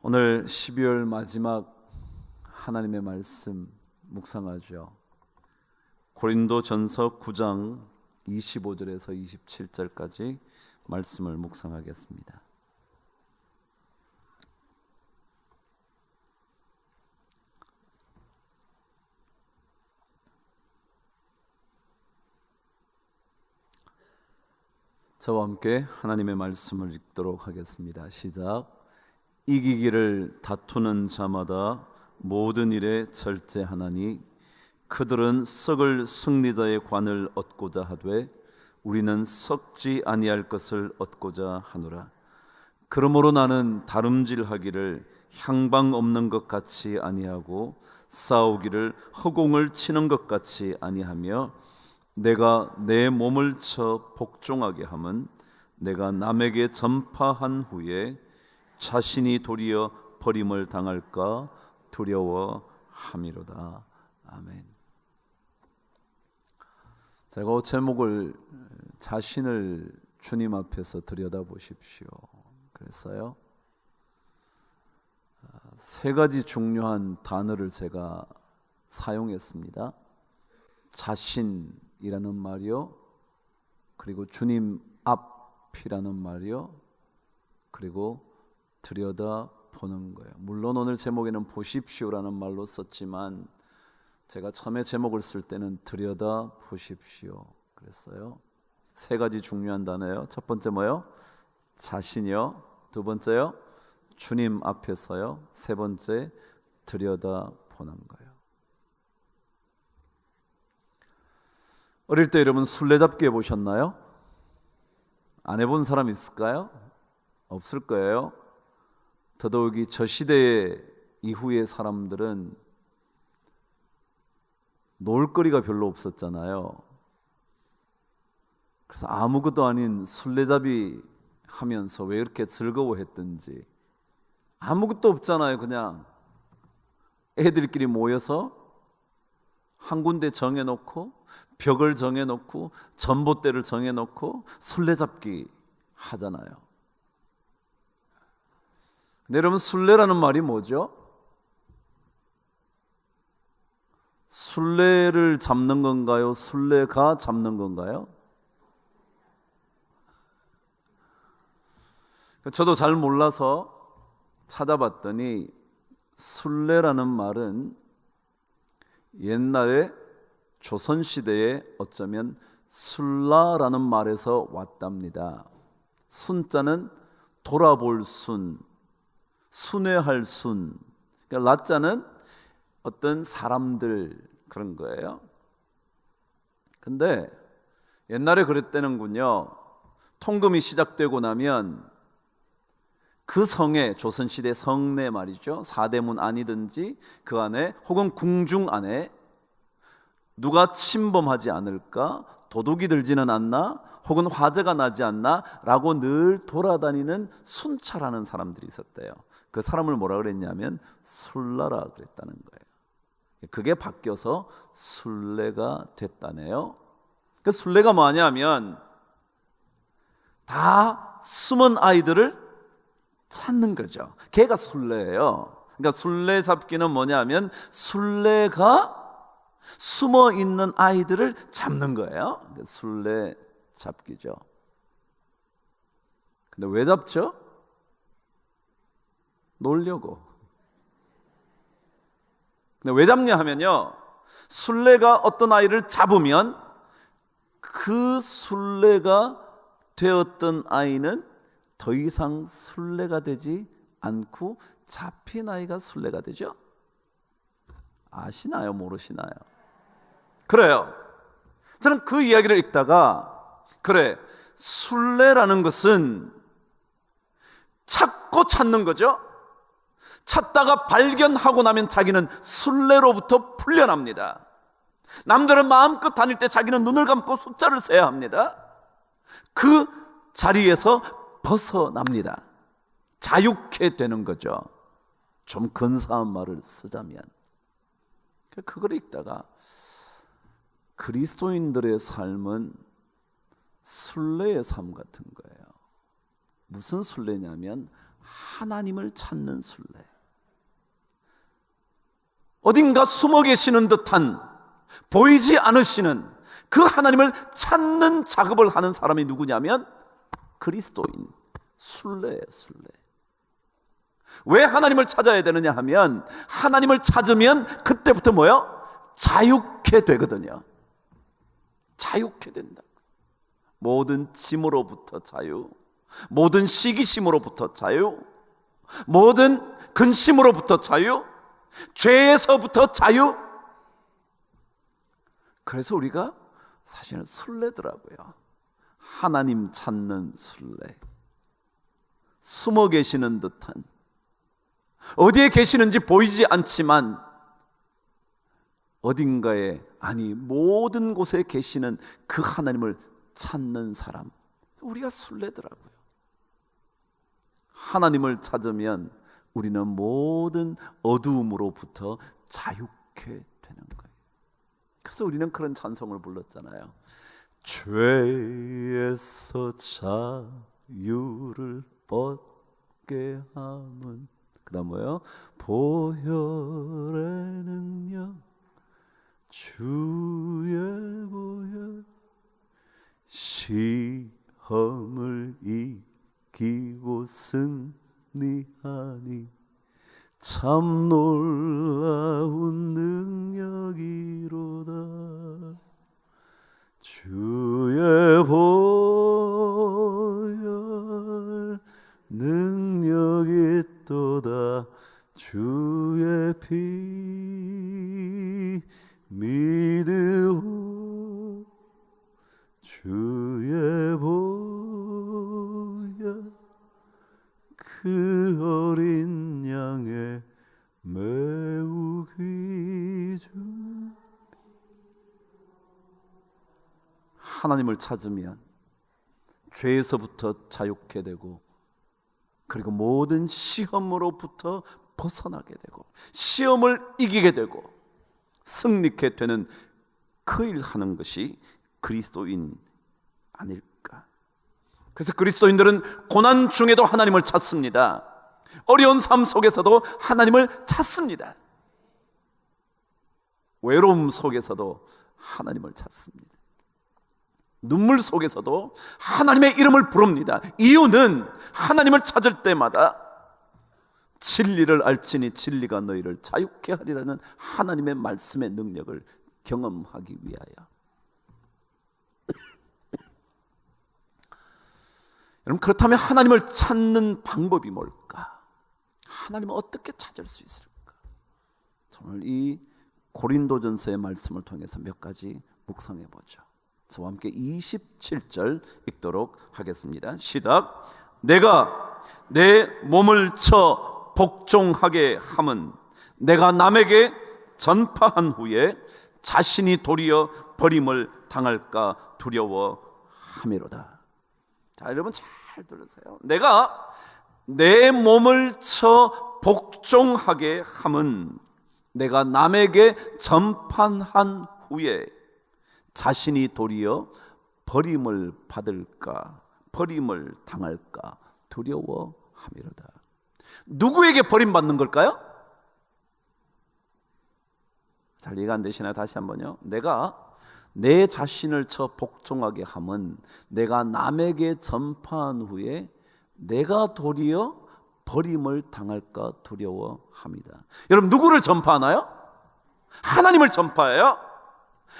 오늘 12월 마지막 하나님의 말씀 묵상하죠. 고린도전서 9장 25절에서 27절까지 말씀을 묵상하겠습니다. 저와 함께 하나님의 말씀을 읽도록 하겠습니다. 시작. 이기기를 다투는 자마다 모든 일에 절제하나니 그들은 썩을 승리자의 관을 얻고자 하되 우리는 썩지 아니할 것을 얻고자 하노라. 그러므로 나는 다름질하기를 향방 없는 것 같이 아니하고 싸우기를 허공을 치는 것 같이 아니하며 내가 내 몸을 쳐 복종하게 함은 내가 남에게 전파한 후에 자신이 도리어 버림을 당할까 두려워함이로다. 아멘. 제가 제목을 자신을 주님 앞에서 들여다보십시오 그랬어요. 세 가지 중요한 단어를 제가 사용했습니다. 자신이라는 말이요, 그리고 주님 앞이라는 말이요, 그리고 들여다보는 거예요. 물론 오늘 제목에는 보십시오라는 말로 썼지만 제가 처음에 제목을 쓸 때는 들여다보십시오 그랬어요. 세 가지 중요한 단어예요. 첫 번째 뭐요? 자신이요. 두 번째요? 주님 앞에서요. 세 번째 들여다보는 거예요. 어릴 때 여러분 술래잡기 해보셨나요? 안 해본 사람 있을까요? 없을 거예요. 더더욱이 저 시대 이후의 사람들은 놀거리가 별로 없었잖아요. 그래서 아무것도 아닌 술래잡이 하면서 왜 이렇게 즐거워했던지. 아무것도 없잖아요. 그냥 애들끼리 모여서 한 군데 정해놓고 벽을 정해놓고 전봇대를 정해놓고 술래잡기 하잖아요. 근데 여러분, 술래라는 말이 뭐죠? 술래를 잡는 건가요? 술래가 잡는 건가요? 저도 잘 몰라서 찾아봤더니 술래라는 말은 옛날에 조선시대에 어쩌면 술라라는 말에서 왔답니다. 순자는 돌아볼 순, 순회할 순, 그러니까 라자는 어떤 사람들 그런 거예요. 근데 옛날에 그랬다는군요. 통금이 시작되고 나면 그 성에, 조선시대 성내 말이죠, 사대문 안이든지 그 안에 혹은 궁중 안에 누가 침범하지 않을까, 도둑이 들지는 않나, 혹은 화재가 나지 않나 라고 늘 돌아다니는 순찰하는 사람들이 있었대요. 그 사람을 뭐라 그랬냐면 술라라 그랬다는 거예요. 그게 바뀌어서 술래가 됐다네요. 그 술래가 뭐냐면 다 숨은 아이들을 찾는 거죠. 걔가 술래예요. 그러니까 술래 잡기는 뭐냐면 술래가 숨어 있는 아이들을 잡는 거예요. 술래 잡기죠. 근데 왜 잡죠? 놀려고. 근데 왜 잡냐 하면요, 술래가 어떤 아이를 잡으면 그 술래가 되었던 아이는 더 이상 술래가 되지 않고 잡힌 아이가 술래가 되죠. 아시나요? 모르시나요? 그래요. 저는 그 이야기를 읽다가 그래, 술래라는 것은 찾고 찾는 거죠. 찾다가 발견하고 나면 자기는 술래로부터 풀려납니다. 남들은 마음껏 다닐 때 자기는 눈을 감고 숫자를 세야 합니다. 그 자리에서 벗어납니다. 자유케 되는 거죠. 좀 근사한 말을 쓰자면. 그걸 읽다가 그리스도인들의 삶은 순례의 삶 같은 거예요. 무슨 순례냐면 하나님을 찾는 순례. 어딘가 숨어 계시는 듯한, 보이지 않으시는 그 하나님을 찾는 작업을 하는 사람이 누구냐면 그리스도인, 순례예요, 순례. 왜 하나님을 찾아야 되느냐 하면 하나님을 찾으면 그때부터 뭐요? 자유케 되거든요. 자유케 된다. 모든 짐으로부터 자유, 모든 시기심으로부터 자유, 모든 근심으로부터 자유, 죄에서부터 자유. 그래서 우리가 사실은 순례더라고요. 하나님 찾는 순례. 숨어 계시는 듯한, 어디에 계시는지 보이지 않지만 어딘가에, 아니 모든 곳에 계시는 그 하나님을 찾는 사람, 우리가 순례더라고요. 하나님을 찾으면 우리는 모든 어두움으로부터 자유케 되는 거예요. 그래서 우리는 그런 찬송을 불렀잖아요. 죄에서 자유를 얻게 함은, 그 다음 뭐예요? 보혈의 능력, 주의 보혈, 시험을 이기고 승리하니 참 놀라운 능력이로다. 주의 보혈 능력이 또다. 주의 피 믿으오. 주의 보혈 그 어린 양의 매우 귀중. 하나님을 찾으면 죄에서부터 자유케 되고, 그리고 모든 시험으로부터 벗어나게 되고, 시험을 이기게 되고 승리케 되는 그 일 하는 것이 그리스도인 아닐까. 그래서 그리스도인들은 고난 중에도 하나님을 찾습니다. 어려운 삶 속에서도 하나님을 찾습니다. 외로움 속에서도 하나님을 찾습니다. 눈물 속에서도 하나님의 이름을 부릅니다. 이유는 하나님을 찾을 때마다 진리를 알지니 진리가 너희를 자유케 하리라는 하나님의 말씀의 능력을 경험하기 위하여. 여러분, 그렇다면 하나님을 찾는 방법이 뭘까? 하나님을 어떻게 찾을 수 있을까? 오늘 이 고린도전서의 말씀을 통해서 몇 가지 묵상해 보죠. 저와 함께 27절 읽도록 하겠습니다. 시작. 내가 내 몸을 쳐 복종하게 함은 내가 남에게 전파한 후에 자신이 도리어 버림을 당할까 두려워함이로다. 자, 여러분 잘 들으세요. 내가 내 몸을 쳐 복종하게 함은 내가 남에게 전파한 후에 자신이 도리어 버림을 받을까, 버림을 당할까 두려워함이로다. 누구에게 버림받는 걸까요? 잘 이해가 안 되시나요? 다시 한번요. 내가 내 자신을 쳐 복종하게 함은 내가 남에게 전파한 후에 내가 도리어 버림을 당할까 두려워합니다. 여러분, 누구를 전파하나요? 하나님을 전파해요.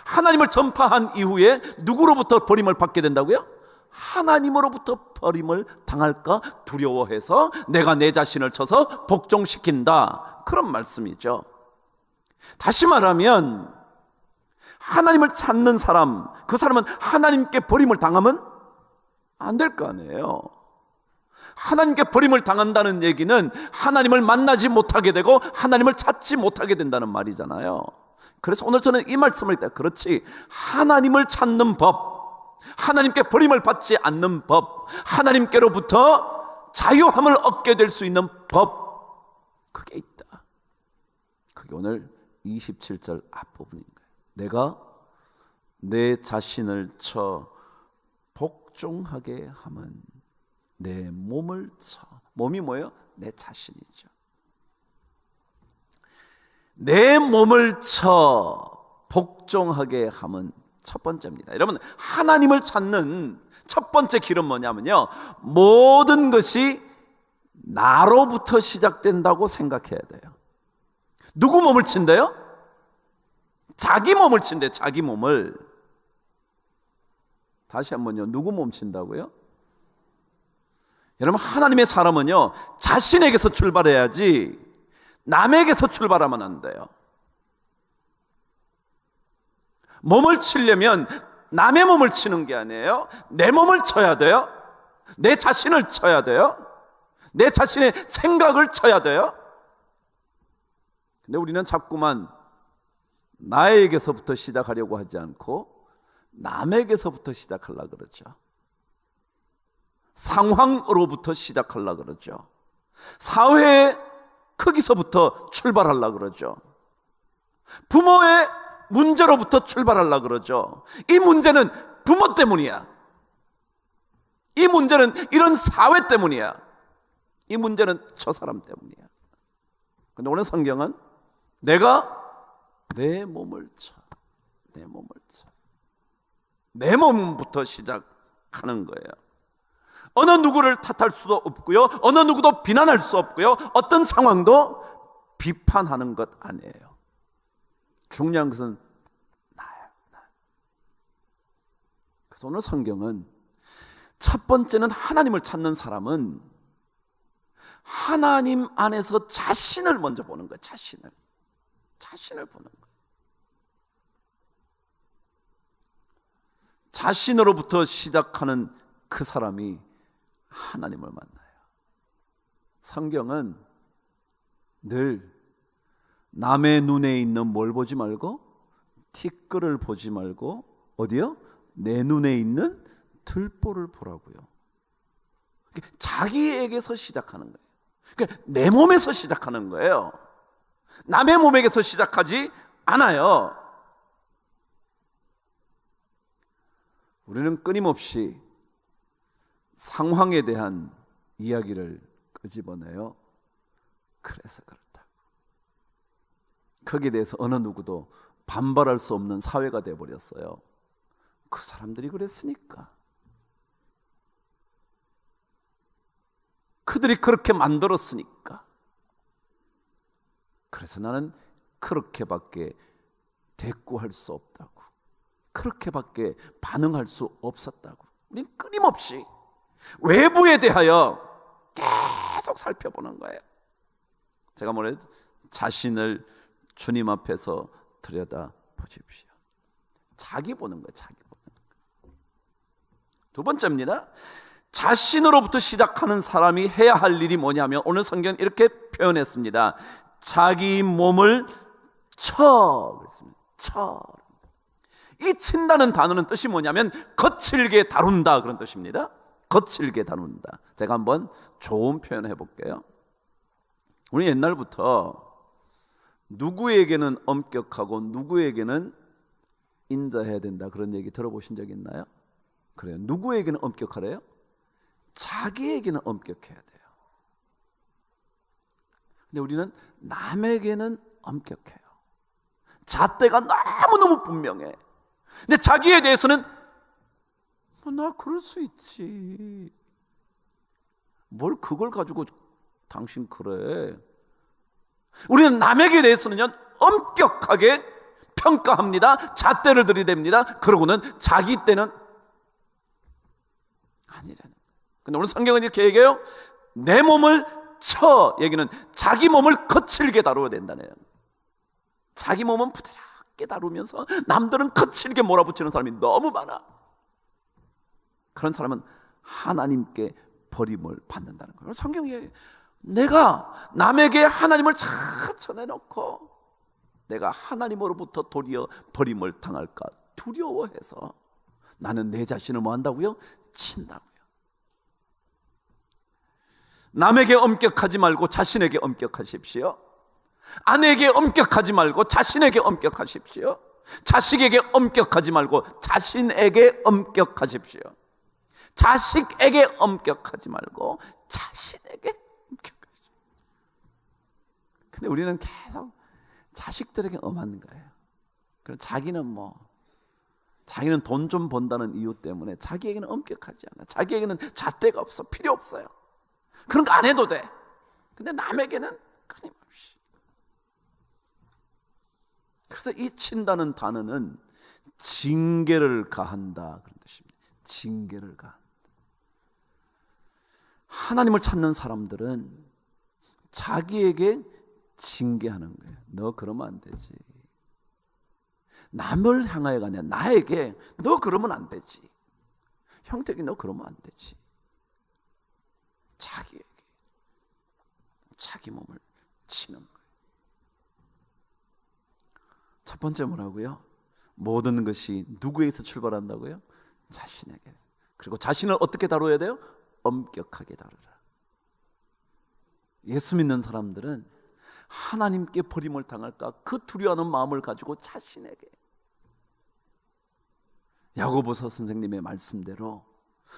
하나님을 전파한 이후에 누구로부터 버림을 받게 된다고요? 하나님으로부터 버림을 당할까 두려워해서 내가 내 자신을 쳐서 복종시킨다, 그런 말씀이죠. 다시 말하면 하나님을 찾는 사람, 그 사람은 하나님께 버림을 당하면 안 될 거 아니에요. 하나님께 버림을 당한다는 얘기는 하나님을 만나지 못하게 되고 하나님을 찾지 못하게 된다는 말이잖아요. 그래서 오늘 저는 이 말씀을 했다. 그렇지, 하나님을 찾는 법, 하나님께 버림을 받지 않는 법, 하나님께로부터 자유함을 얻게 될 수 있는 법, 그게 있다. 그게 오늘 27절 앞부분인 거예요. 내가 내 자신을 쳐 복종하게 함은 내 몸을 쳐. 몸이 뭐예요? 내 자신이죠. 내 몸을 쳐 복종하게 함은 첫 번째입니다. 여러분, 하나님을 찾는 첫 번째 길은 뭐냐면요, 모든 것이 나로부터 시작된다고 생각해야 돼요. 누구 몸을 친대요? 자기 몸을 친대요. 자기 몸을. 다시 한번요, 누구 몸 친다고요? 여러분, 하나님의 사람은요, 자신에게서 출발해야지 남에게서 출발하면 안 돼요. 몸을 치려면 남의 몸을 치는 게 아니에요. 내 몸을 쳐야 돼요. 내 자신을 쳐야 돼요. 내 자신의 생각을 쳐야 돼요. 근데 우리는 자꾸만 나에게서부터 시작하려고 하지 않고 남에게서부터 시작하려고 그러죠. 상황으로부터 시작하려고 그러죠. 사회의 크기서부터 출발하려고 그러죠. 부모의 문제로부터 출발하려고 그러죠. 이 문제는 부모 때문이야. 이 문제는 이런 사회 때문이야. 이 문제는 저 사람 때문이야. 근데 오늘 성경은 내가 내 몸을 쳐. 내 몸을 쳐. 내 몸부터 시작하는 거예요. 어느 누구를 탓할 수도 없고요, 어느 누구도 비난할 수 없고요, 어떤 상황도 비판하는 것 아니에요. 중요한 것은 나예요. 나. 그래서 오늘 성경은 첫 번째는 하나님을 찾는 사람은 하나님 안에서 자신을 먼저 보는 거예요. 자신을 보는 거예요. 자신으로부터 시작하는 그 사람이 하나님을 만나요. 성경은 늘 남의 눈에 있는 뭘 보지 말고, 티끌을 보지 말고, 어디요? 내 눈에 있는 들보를 보라고요. 자기에게서 시작하는 거예요. 그러니까 내 몸에서 시작하는 거예요. 남의 몸에게서 시작하지 않아요. 우리는 끊임없이 상황에 대한 이야기를 끄집어내요. 그래서 그렇다. 거기에 대해서 어느 누구도 반발할 수 없는 사회가 되어버렸어요. 그 사람들이 그랬으니까. 그들이 그렇게 만들었으니까. 그래서 나는 그렇게밖에 대꾸할 수 없다고, 그렇게밖에 반응할 수 없었다고. 우린 끊임없이 외부에 대하여 계속 살펴보는 거예요. 제가 뭐래요? 자신을 주님 앞에서 들여다 보십시오. 자기 보는 거예요. 자기 보는 거예요. 두 번째입니다. 자신으로부터 시작하는 사람이 해야 할 일이 뭐냐면, 오늘 성경은 이렇게 표현했습니다. 자기 몸을 쳐. 쳐. 이 친다는 단어는 뜻이 뭐냐면 거칠게 다룬다, 그런 뜻입니다. 거칠게 다룬다. 제가 한번 좋은 표현을 해볼게요. 우리 옛날부터 누구에게는 엄격하고 누구에게는 인자해야 된다, 그런 얘기 들어보신 적 있나요? 그래요. 누구에게는 엄격하래요? 자기에게는 엄격해야 돼요. 근데 우리는 남에게는 엄격해요. 잣대가 너무너무 분명해. 근데 자기에 대해서는 나 그럴 수 있지. 뭘 그걸 가지고 당신 그래. 우리는 남에게 대해서는요, 엄격하게 평가합니다. 잣대를 들이댑니다. 그러고는 자기 때는 아니라는 거예요. 근데 오늘 성경은 이렇게 얘기해요. 내 몸을 쳐. 얘기는 자기 몸을 거칠게 다루어야 된다네요. 자기 몸은 부드럽게 다루면서 남들은 거칠게 몰아붙이는 사람이 너무 많아. 그런 사람은 하나님께 버림을 받는다는 거예요. 성경이 내가 남에게 하나님을 잘 전해놓고 내가 하나님으로부터 도리어 버림을 당할까 두려워해서 나는 내 자신을 뭐 한다고요? 친다고요. 남에게 엄격하지 말고 자신에게 엄격하십시오. 아내에게 엄격하지 말고 자신에게 엄격하십시오. 자식에게 엄격하지 말고 자신에게 엄격하십시오. 자식에게 엄격하지 말고 자신에게 엄격하십시오. 근데 우리는 계속 자식들에게 엄한 거예요. 그래서 자기는 돈 좀 번다는 이유 때문에 자기에게는 엄격하지 않아. 자기에게는 잣대가 없어. 필요 없어요. 그런 거 안 해도 돼. 근데 남에게는 끊임없이. 그래서 이 친다는 단어는 징계를 가한다 그런 뜻입니다. 징계를 가한다. 하나님을 찾는 사람들은 자기에게 징계하는 거예요. 너 그러면 안 되지. 남을 향하여가 아니라 나에게 너 그러면 안 되지. 형택이 너 그러면 안 되지. 자기에게 자기 몸을 치는 거예요. 첫 번째 뭐라고요? 모든 것이 누구에게서 출발한다고요? 자신에게. 그리고 자신을 어떻게 다뤄야 돼요? 엄격하게 다루라. 예수 믿는 사람들은 하나님께 버림을 당할까 그 두려워하는 마음을 가지고 자신에게. 야고보서 선생님의 말씀대로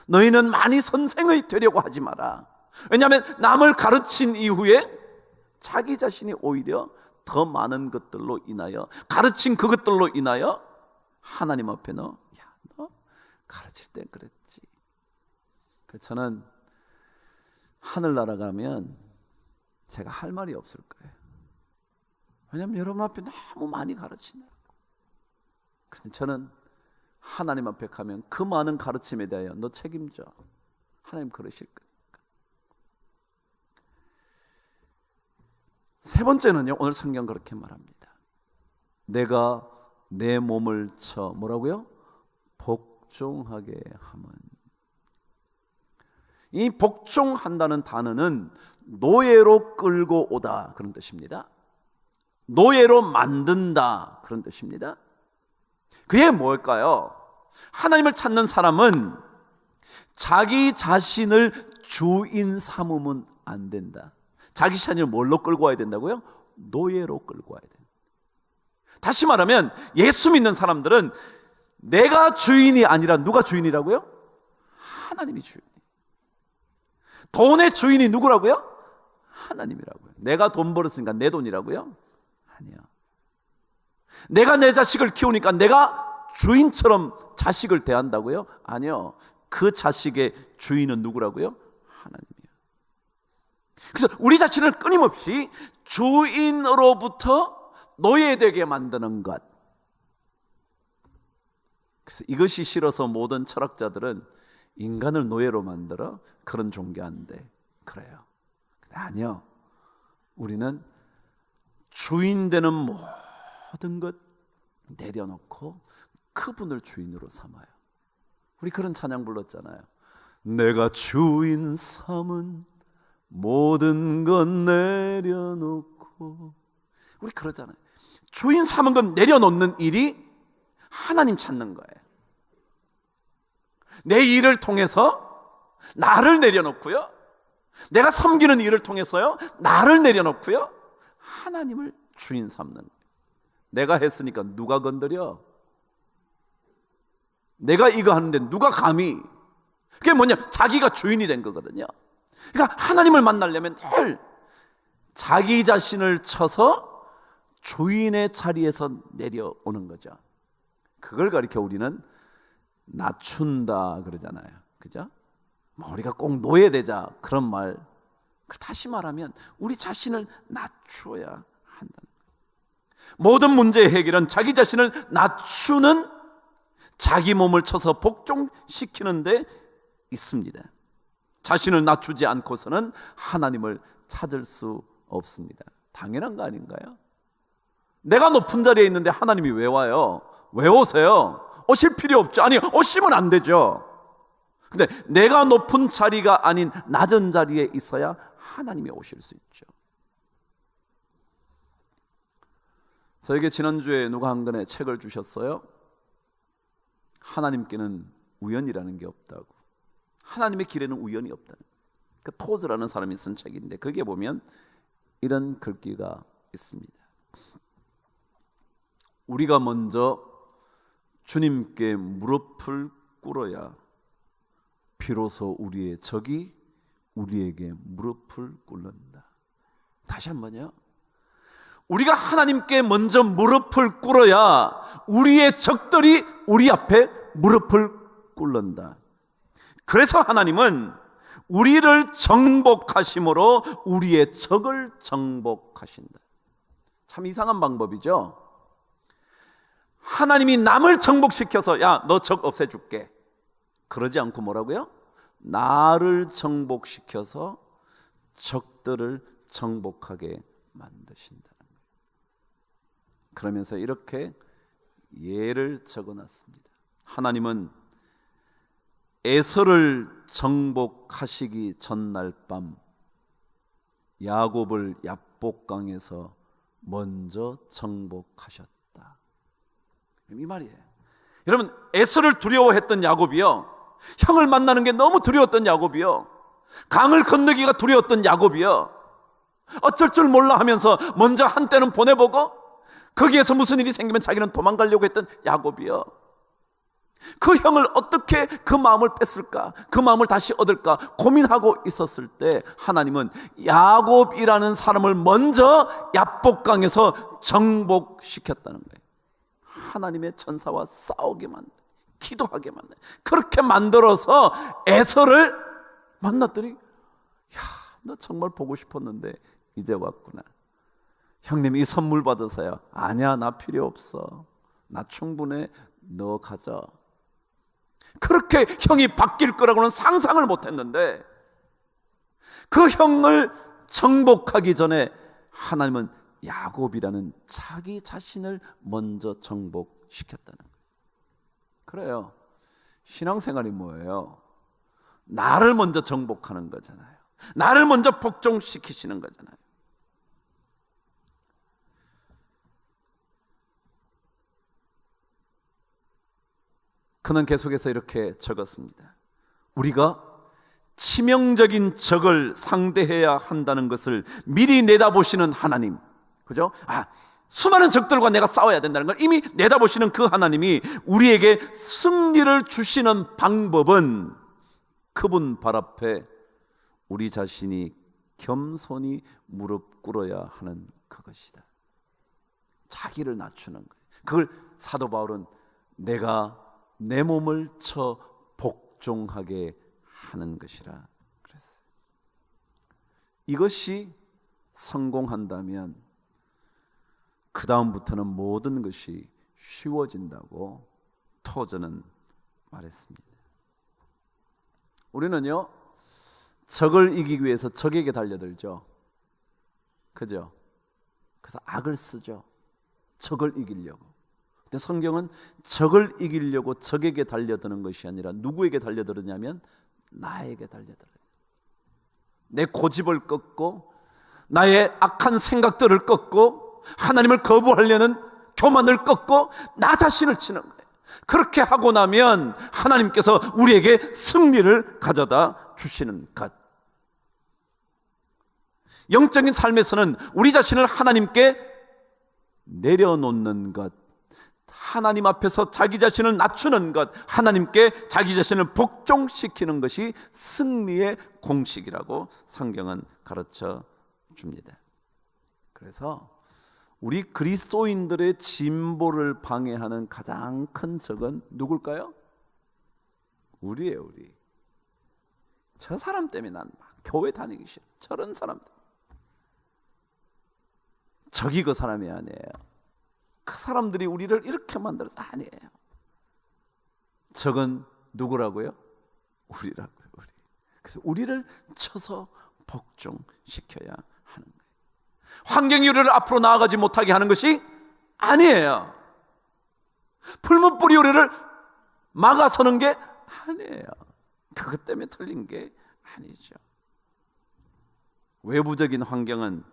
너희는 많이 선생이 되려고 하지 마라. 왜냐하면 남을 가르친 이후에 자기 자신이 오히려 더 많은 것들로 인하여, 가르친 그것들로 인하여 하나님 앞에 너 가르칠 땐 그랬지. 그래서 저는 하늘나라 가면 제가 할 말이 없을 거예요. 왜냐하면 여러분 앞에 너무 많이 가르치느라고. 그런데 저는 하나님 앞에 가면 그 많은 가르침에 대하여 너 책임져. 하나님 그러실 거니까. 세 번째는요, 오늘 성경 그렇게 말합니다. 내가 내 몸을 쳐 뭐라고요? 복종하게 함은. 이 복종한다는 단어는 노예로 끌고 오다 그런 뜻입니다. 노예로 만든다 그런 뜻입니다. 그게 뭘까요? 하나님을 찾는 사람은 자기 자신을 주인 삼으면 안 된다. 자기 자신을 뭘로 끌고 와야 된다고요? 노예로 끌고 와야 된다. 다시 말하면 예수 믿는 사람들은 내가 주인이 아니라 누가 주인이라고요? 하나님이 주인. 돈의 주인이 누구라고요? 하나님이라고요. 내가 돈 벌었으니까 내 돈이라고요? 아니요. 내가 내 자식을 키우니까 내가 주인처럼 자식을 대한다고요? 아니요. 그 자식의 주인은 누구라고요? 하나님이요. 그래서 우리 자신을 끊임없이 주인으로부터 노예되게 만드는 것. 그래서 이것이 싫어서 모든 철학자들은 인간을 노예로 만들어 그런 종교한데 그래요. 아니요. 우리는 주인 되는 모든 것 내려놓고 그분을 주인으로 삼아요. 우리 그런 찬양 불렀잖아요. 내가 주인 삼은 모든 것 내려놓고. 우리 그러잖아요. 주인 삼은 것 내려놓는 일이 하나님 찾는 거예요. 내 일을 통해서 나를 내려놓고요, 내가 섬기는 일을 통해서요 나를 내려놓고요 하나님을 주인 삼는 거예요. 내가 했으니까 누가 건드려? 내가 이거 하는데 누가 감히? 그게 뭐냐? 자기가 주인이 된 거거든요. 그러니까 하나님을 만나려면 늘 자기 자신을 쳐서 주인의 자리에서 내려오는 거죠. 그걸 가리켜 우리는 낮춘다 그러잖아요. 그죠? 우리가 꼭 노예되자 그런 말. 다시 말하면 우리 자신을 낮추어야 한다는 거예요. 모든 문제의 해결은 자기 자신을 낮추는, 자기 몸을 쳐서 복종시키는 데 있습니다. 자신을 낮추지 않고서는 하나님을 찾을 수 없습니다. 당연한 거 아닌가요? 내가 높은 자리에 있는데 하나님이 왜 와요? 왜 오세요? 오실 필요 없죠. 아니, 오시면 안 되죠. 근데 내가 높은 자리가 아닌 낮은 자리에 있어야 하나님이 오실 수 있죠. 저에게 지난주에 누가 한 권의 책을 주셨어요. 하나님께는 우연이라는 게 없다고. 하나님의 길에는 우연이 없다는. 그 토즈라는 사람이 쓴 책인데 거기에 보면 이런 글귀가 있습니다. 우리가 먼저 주님께 무릎을 꿇어야 비로소 우리의 적이 우리에게 무릎을 꿇는다. 다시 한번요. 우리가 하나님께 먼저 무릎을 꿇어야 우리의 적들이 우리 앞에 무릎을 꿇는다. 그래서 하나님은 우리를 정복하심으로 우리의 적을 정복하신다. 참 이상한 방법이죠. 하나님이 남을 정복시켜서 야, 너 적 없애줄게. 그러지 않고 뭐라고요? 나를 정복시켜서 적들을 정복하게 만드신다. 그러면서 이렇게 예를 적어놨습니다. 하나님은 에서를 정복하시기 전날 밤 야곱을 야복강에서 먼저 정복하셨다. 이 말이에요. 여러분, 에서를 두려워했던 야곱이요, 형을 만나는 게 너무 두려웠던 야곱이요, 강을 건너기가 두려웠던 야곱이요, 어쩔 줄 몰라 하면서 먼저 한때는 보내보고 거기에서 무슨 일이 생기면 자기는 도망가려고 했던 야곱이요, 그 형을 어떻게 그 마음을 뺐을까, 그 마음을 다시 얻을까 고민하고 있었을 때 하나님은 야곱이라는 사람을 먼저 야복강에서 정복시켰다는 거예요. 하나님의 천사와 싸우게 만들, 기도하게 만들, 그렇게 만들어서 에서를 만났더니, 야, 너 정말 보고 싶었는데 이제 왔구나. 형님 이 선물 받으세요. 아니야, 나 필요 없어. 나 충분해. 너 가져. 그렇게 형이 바뀔 거라고는 상상을 못했는데 그 형을 정복하기 전에 하나님은 야곱이라는 자기 자신을 먼저 정복시켰다는 거예요. 그래요. 신앙생활이 뭐예요? 나를 먼저 정복하는 거잖아요. 나를 먼저 복종시키시는 거잖아요. 그는 계속해서 이렇게 적었습니다. 우리가 치명적인 적을 상대해야 한다는 것을 미리 내다보시는 하나님, 그죠? 수많은 적들과 내가 싸워야 된다는 걸 이미 내다보시는 그 하나님이 우리에게 승리를 주시는 방법은 그분 발 앞에 우리 자신이 겸손히 무릎 꿇어야 하는 그것이다. 자기를 낮추는 거예요. 그걸 사도 바울은 내가 내 몸을 쳐 복종하게 하는 것이라 그랬어요. 이것이 성공한다면 그 다음부터는 모든 것이 쉬워진다고 토저는 말했습니다. 우리는요, 적을 이기기 위해서 적에게 달려들죠. 그죠? 그래서 악을 쓰죠. 적을 이기려고. 근데 성경은 적을 이기려고 적에게 달려드는 것이 아니라 누구에게 달려들었냐면 나에게 달려들어요. 내 고집을 꺾고 나의 악한 생각들을 꺾고 하나님을 거부하려는 교만을 꺾고 나 자신을 치는 거예요. 그렇게 하고 나면 하나님께서 우리에게 승리를 가져다 주시는 것. 영적인 삶에서는 우리 자신을 하나님께 내려놓는 것, 하나님 앞에서 자기 자신을 낮추는 것, 하나님께 자기 자신을 복종시키는 것이 승리의 공식이라고 성경은 가르쳐 줍니다. 그래서 우리 그리스도인들의 진보를 방해하는 가장 큰 적은 누굴까요? 우리예요, 우리. 저 사람 때문에 난 막 교회 다니기 싫어. 저런 사람 때문에. 적이 그 사람이 아니에요. 그 사람들이 우리를 이렇게 만들어서 아니에요. 적은 누구라고요? 우리라고요, 우리. 그래서 우리를 쳐서 복종시켜야 하는 거예요. 환경이 우리를 앞으로 나아가지 못하게 하는 것이 아니에요. 풀무 뿌리 우리를 막아서는 게 아니에요. 그것 때문에 틀린 게 아니죠. 외부적인 환경은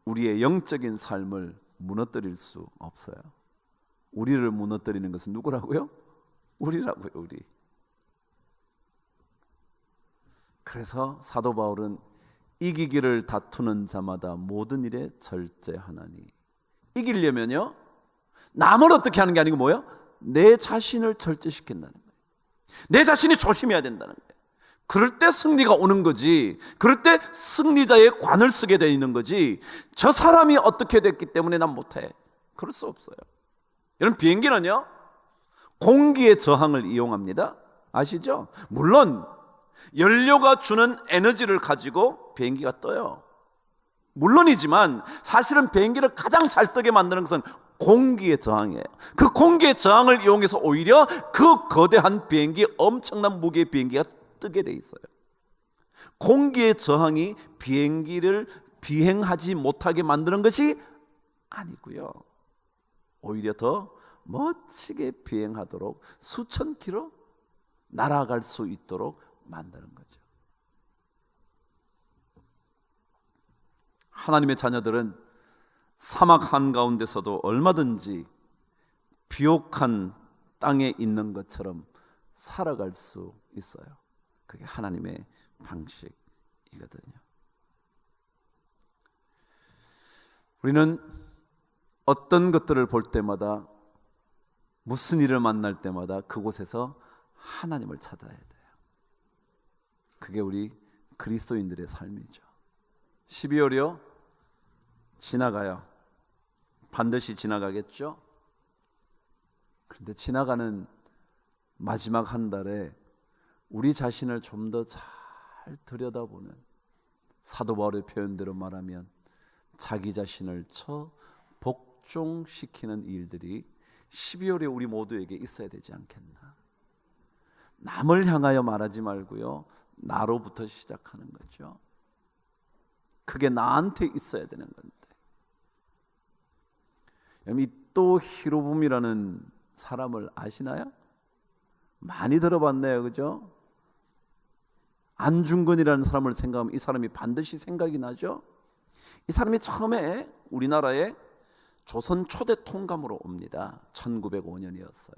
우리의 영적인 삶을 무너뜨릴 수 없어요. 우리를 무너뜨리는 것은 누구라고요? 우리라고요, 우리. 그래서 사도 바울은 이기기를 다투는 자마다 모든 일에 절제하나니, 이기려면요 남을 어떻게 하는 게 아니고 뭐예요? 내 자신을 절제시킨다는 거예요. 내 자신이 조심해야 된다는 거예요. 그럴 때 승리가 오는 거지. 그럴 때 승리자의 관을 쓰게 되어 있는 거지. 저 사람이 어떻게 됐기 때문에 난 못해. 그럴 수 없어요. 여러분, 비행기는요, 공기의 저항을 이용합니다. 아시죠? 물론 연료가 주는 에너지를 가지고 비행기가 떠요. 물론이지만 사실은 비행기를 가장 잘 뜨게 만드는 것은 공기의 저항이에요. 그 공기의 저항을 이용해서 오히려 그 거대한 비행기, 엄청난 무게의 비행기가 뜨게 돼 있어요. 공기의 저항이 비행기를 비행하지 못하게 만드는 것이 아니고요, 오히려 더 멋지게 비행하도록 수천 킬로 날아갈 수 있도록 만드는 거죠. 하나님의 자녀들은 사막 한가운데서도 얼마든지 비옥한 땅에 있는 것처럼 살아갈 수 있어요. 그게 하나님의 방식이거든요. 우리는 어떤 것들을 볼 때마다, 무슨 일을 만날 때마다 그곳에서 하나님을 찾아야 돼요. 그게 우리 그리스도인들의 삶이죠. 12월이요, 지나가요. 반드시 지나가겠죠. 그런데 지나가는 마지막 한 달에 우리 자신을 좀 더 잘 들여다보는, 사도 바울의 표현대로 말하면 자기 자신을 복종시키는 일들이 12월에 우리 모두에게 있어야 되지 않겠나. 남을 향하여 말하지 말고요, 나로부터 시작하는 거죠. 그게 나한테 있어야 되는 건데. 이또 히로붐이라는 사람을 아시나요? 많이 들어봤네요, 그죠? 안중근이라는 사람을 생각하면 이 사람이 반드시 생각이 나죠. 이 사람이 처음에 우리나라에 조선 초대 통감으로 옵니다. 1905년이었어요.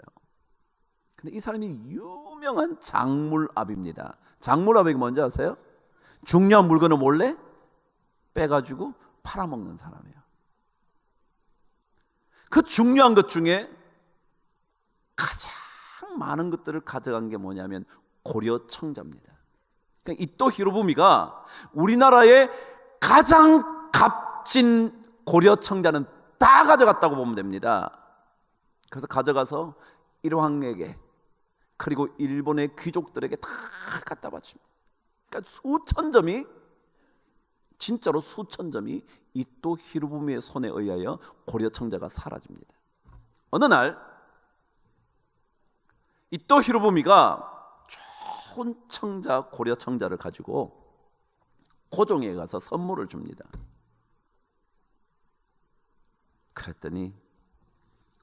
근데 이 사람이 유명한 장물압입니다. 장물압이 뭔지 아세요? 중요한 물건을 몰래 빼가지고 팔아먹는 사람이에요. 그 중요한 것 중에 가장 많은 것들을 가져간 게 뭐냐면 고려 청자입니다. 그러니까 이또 히로부미가 우리나라의 가장 값진 고려 청자는 다 가져갔다고 보면 됩니다. 그래서 가져가서 일왕에게, 그리고 일본의 귀족들에게 다 갖다 바칩니다. 그러니까 수천 점이, 진짜로 수천 점이 이또 히로부미의 손에 의하여 고려 청자가 사라집니다. 어느 날 이또 히로부미가 좋은 청자, 고려 청자를 가지고 고종에게 가서 선물을 줍니다. 그랬더니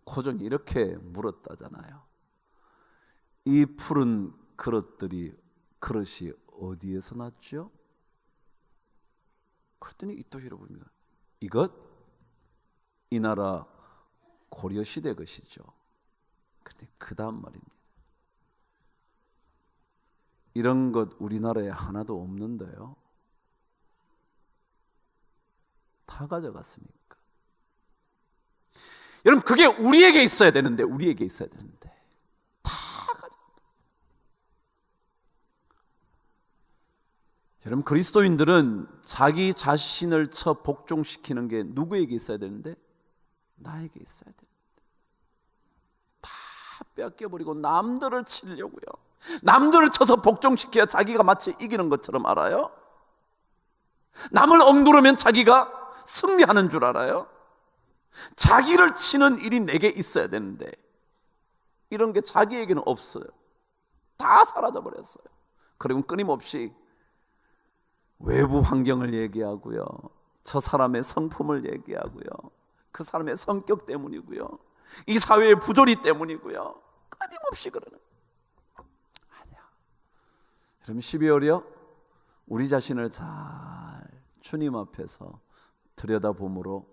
고종이 이렇게 물었다잖아요. 이 푸른 그릇이 어디에서 났죠? 그랬더니 이또 히로부미가, 이것 이 나라 고려 시대 것이죠. 그런데 그 다음 말입니다. 이런 것 우리나라에 하나도 없는데요. 다 가져갔으니까. 여러분, 그게 우리에게 있어야 되는데 다 가져갔다. 여러분, 그리스도인들은 자기 자신을 복종시키는 게 누구에게 있어야 되는데? 나에게 있어야 되는데. 다 뺏겨버리고 남들을 치려고요. 남들을 쳐서 복종시켜야 자기가 마치 이기는 것처럼 알아요. 남을 억누르면 자기가 승리하는 줄 알아요. 자기를 치는 일이 내게 있어야 되는데 이런 게 자기에게는 없어요. 다 사라져버렸어요. 그리고 끊임없이 외부 환경을 얘기하고요, 저 사람의 성품을 얘기하고요, 그 사람의 성격 때문이고요, 이 사회의 부조리 때문이고요, 끊임없이 그러는. 여러분, 12월이요, 우리 자신을 잘 주님 앞에서 들여다봄으로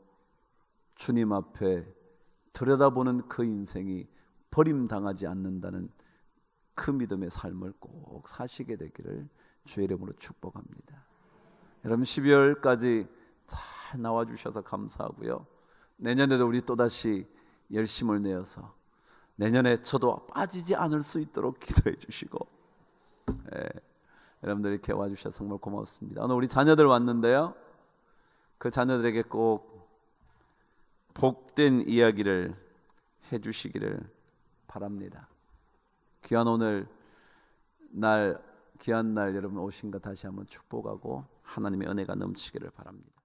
주님 앞에 들여다보는 그 인생이 버림당하지 않는다는 그 믿음의 삶을 꼭 사시게 되기를 주의 이름으로 축복합니다. 여러분, 12월까지 잘 나와주셔서 감사하고요, 내년에도 우리 또다시 열심을 내어서 내년에 저도 빠지지 않을 수 있도록 기도해 주시고, 여러분들 이렇게 와주셔서 정말 고맙습니다. 오늘 우리 자녀들 왔는데요, 그 자녀들에게 꼭 복된 이야기를 해주시기를 바랍니다. 귀한 오늘 날, 귀한 날 여러분 오신 것 다시 한번 축복하고 하나님의 은혜가 넘치기를 바랍니다.